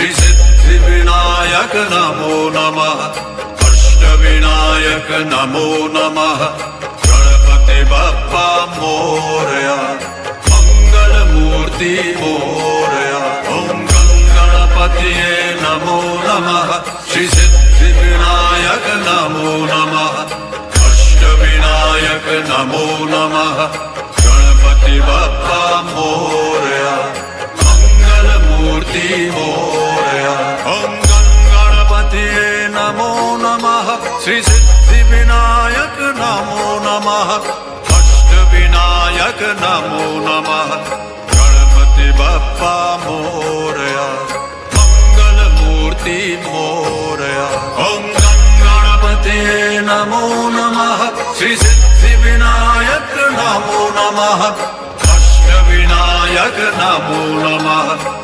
શ્રી સિદ્ધિવિનાયક નમો નમઃ અષ્ટવિનાયક નમો નમઃ ગણપતિ બાપ્પા મોરયા મંગલમૂર્તિ મોરયા ઓમ ગણપતિએ નમો નમઃ શ્રી સિદ્ધિવિનાયક નમો નમઃ અષ્ટવિનાયક નમો નમઃ ગણપતિ બાપ્પા મોરયા મંગલમૂર્તિ મોરયા ઓમ ગણપતિએ નમો નમઃ શ્રી સિદ્ધિવિનાયક નમો નમઃ અષ્ટવિનાયક નમો નમઃ ગણપતિ બાપ્પા મોરયા મંગલમૂર્તિ મોરયા ઓમ ગણપતિએ નમો નમઃ શ્રી સિદ્ધિવિનાયક નમો નમઃ અષ્ટવિનાયક નમો નમઃ